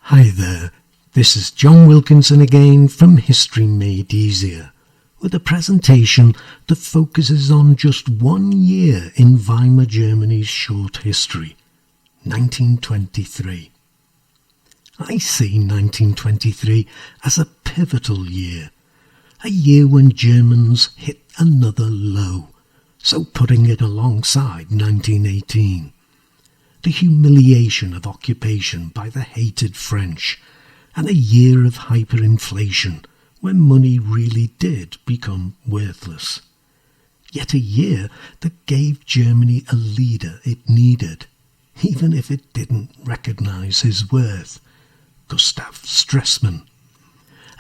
Hi there, this is John Wilkinson again from History Made Easier, with a presentation that focuses on just 1 year in Weimar Germany's short history, 1923. I see 1923 as a pivotal year, a year when Germans hit another low, so putting it alongside 1918. The humiliation of occupation by the hated French, and a year of hyperinflation when money really did become worthless. Yet a year that gave Germany a leader it needed, even if it didn't recognise his worth, Gustav Stresemann.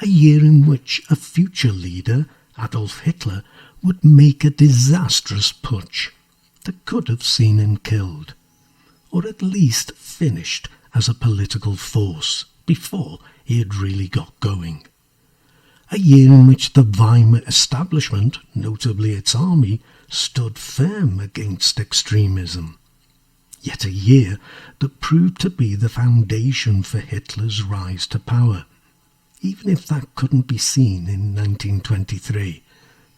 A year in which a future leader, Adolf Hitler, would make a disastrous putsch that could have seen him killed, or at least finished as a political force before he had really got going. A year in which the Weimar establishment, notably its army, stood firm against extremism. Yet a year that proved to be the foundation for Hitler's rise to power, even if that couldn't be seen in 1923,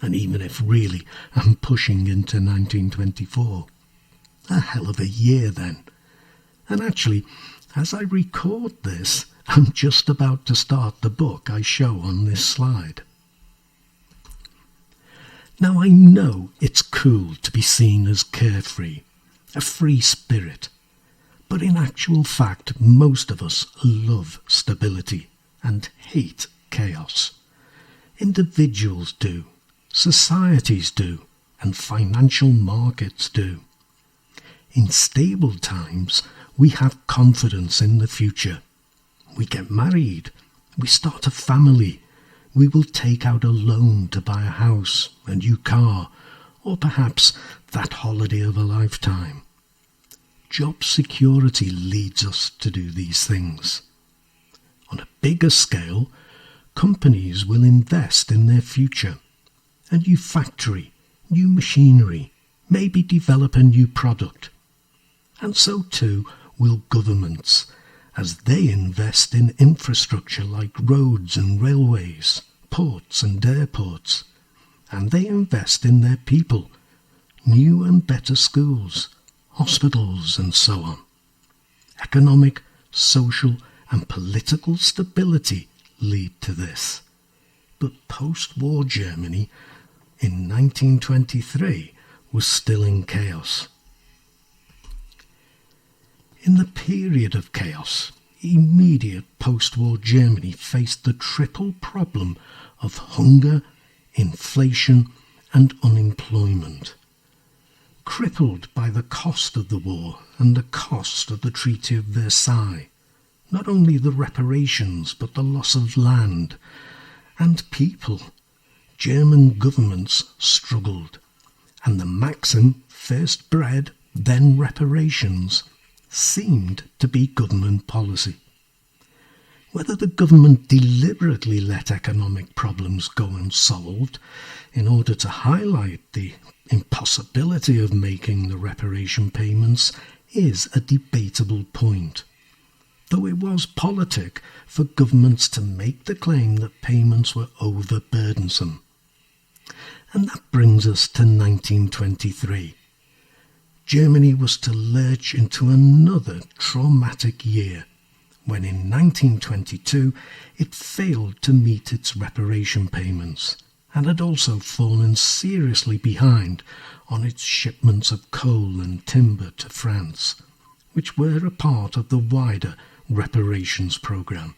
and even if really I'm pushing into 1924. A hell of a year then. And actually, as I record this, I'm just about to start the book I show on this slide. Now I know it's cool to be seen as carefree, a free spirit, but in actual fact most of us love stability and hate chaos. Individuals do, societies do, and financial markets do. In stable times, we have confidence in the future. We get married, we start a family, we will take out a loan to buy a house, a new car, or perhaps that holiday of a lifetime. Job security leads us to do these things. On a bigger scale, companies will invest in their future. A new factory, new machinery, maybe develop a new product. And so too will governments, as they invest in infrastructure like roads and railways, ports and airports, and they invest in their people, new and better schools, hospitals and so on. Economic, social and political stability lead to this. But post-war Germany in 1923 was still in chaos. In the period of chaos, immediate post-war Germany faced the triple problem of hunger, inflation and unemployment. Crippled by the cost of the war and the cost of the Treaty of Versailles, not only the reparations but the loss of land and people, German governments struggled, and the maxim first bread, then reparations seemed to be government policy. Whether the government deliberately let economic problems go unsolved in order to highlight the impossibility of making the reparation payments is a debatable point, though it was politic for governments to make the claim that payments were overburdensome. And that brings us to 1923. Germany was to lurch into another traumatic year, when in 1922 it failed to meet its reparation payments and had also fallen seriously behind on its shipments of coal and timber to France, which were a part of the wider reparations programme.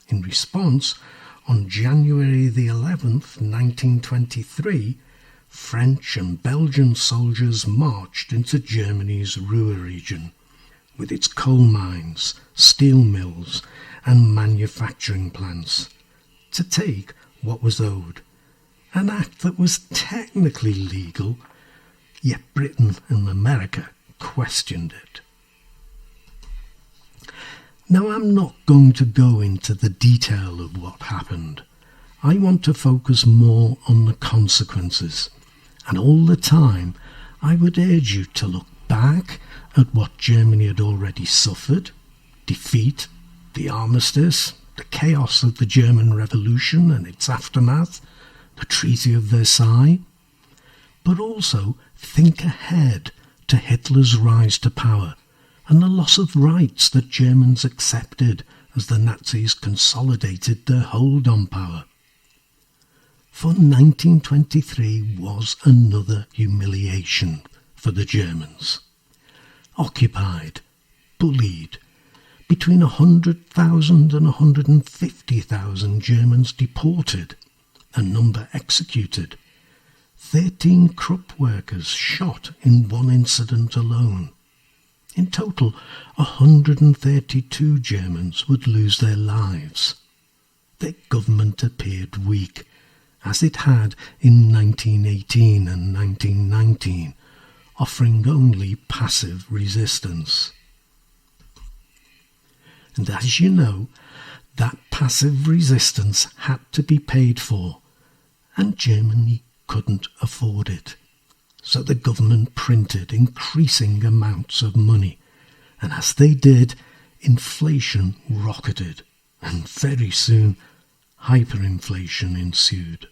In response, on January the 11th, 1923, French and Belgian soldiers marched into Germany's Ruhr region, with its coal mines, steel mills and manufacturing plants, to take what was owed, an act that was technically legal, yet Britain and America questioned it. Now I'm not going to go into the detail of what happened. I want to focus more on the consequences. And all the time, I would urge you to look back at what Germany had already suffered, defeat, the armistice, the chaos of the German Revolution and its aftermath, the Treaty of Versailles, but also think ahead to Hitler's rise to power and the loss of rights that Germans accepted as the Nazis consolidated their hold on power. For 1923 was another humiliation for the Germans. Occupied, bullied, between 100,000 and 150,000 Germans deported, a number executed, 13 Krupp workers shot in one incident alone. In total, 132 Germans would lose their lives. Their government appeared weak, as it had in 1918 and 1919, offering only passive resistance. And as you know, that passive resistance had to be paid for, and Germany couldn't afford it. So the government printed increasing amounts of money, and as they did, inflation rocketed, and very soon hyperinflation ensued.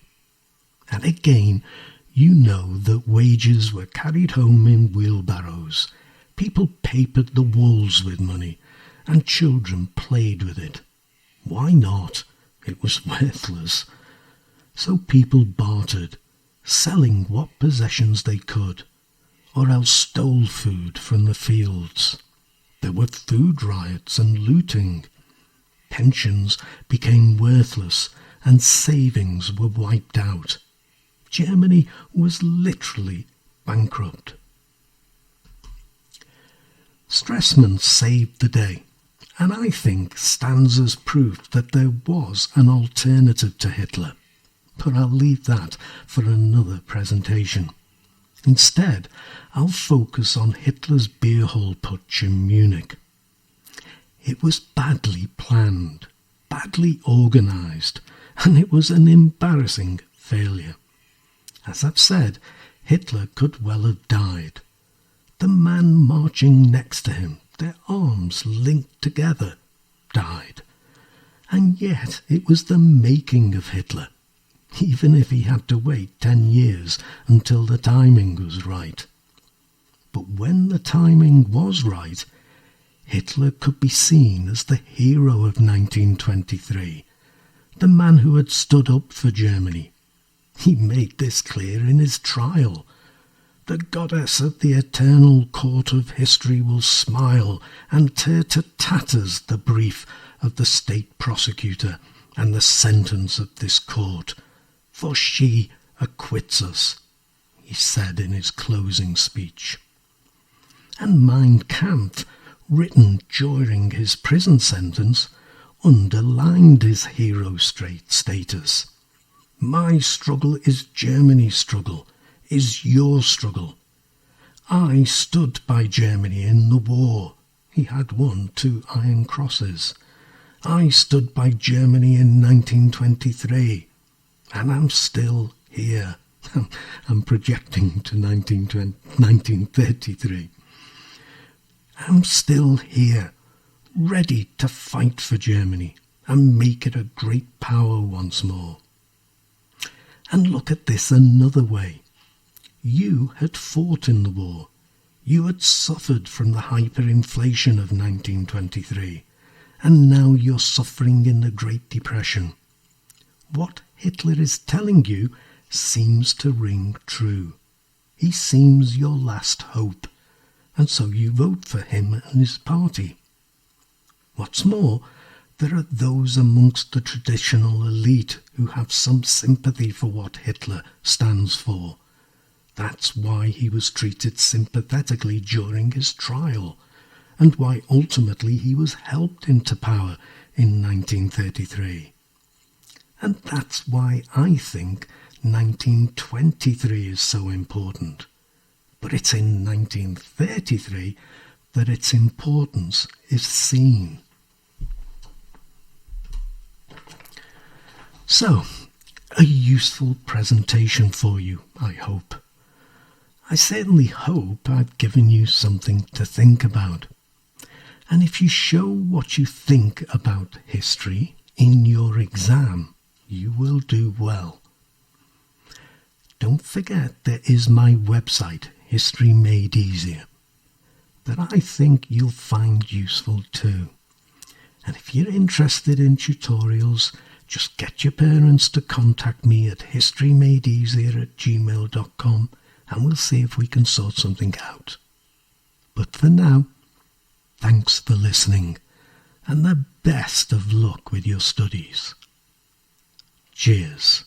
And again, you know that wages were carried home in wheelbarrows, people papered the walls with money, and children played with it. Why not? It was worthless. So people bartered, selling what possessions they could, or else stole food from the fields. There were food riots and looting. Pensions became worthless and savings were wiped out. Germany was literally bankrupt. Stresemann saved the day, and I think stands as proof that there was an alternative to Hitler. But I'll leave that for another presentation. Instead, I'll focus on Hitler's beer hall putsch in Munich. It was badly planned, badly organised, and it was an embarrassing failure. As I've said, Hitler could well have died. The man marching next to him, their arms linked together, died. And yet it was the making of Hitler, even if he had to wait 10 years until the timing was right. But when the timing was right, Hitler could be seen as the hero of 1923, the man who had stood up for Germany. He made this clear in his trial. The goddess of the eternal court of history will smile and tear to tatters the brief of the state prosecutor and the sentence of this court, for she acquits us, he said in his closing speech. And Mein Kampf, written during his prison sentence, underlined his hero status. My struggle is Germany's struggle, is your struggle. I stood by Germany in the war. He had won 2 Iron Crosses. I stood by Germany in 1923. And I'm still here. I'm projecting to 1933. I'm still here, ready to fight for Germany and make it a great power once more. And look at this another way. You had fought in the war. You had suffered from the hyperinflation of 1923, and now you're suffering in the Great Depression. What Hitler is telling you seems to ring true. He seems your last hope, and so you vote for him and his party. What's more, there are those amongst the traditional elite who have some sympathy for what Hitler stands for. That's why he was treated sympathetically during his trial, and why ultimately he was helped into power in 1933. And that's why I think 1923 is so important. But it's in 1933 that its importance is seen. So, a useful presentation for you, I hope. I certainly hope I've given you something to think about. And if you show what you think about history in your exam, you will do well. Don't forget there is my website, History Made Easier, that I think you'll find useful too. And if you're interested in tutorials, just get your parents to contact me at historymadeeasier@gmail.com and we'll see if we can sort something out. But for now, thanks for listening and the best of luck with your studies. Cheers.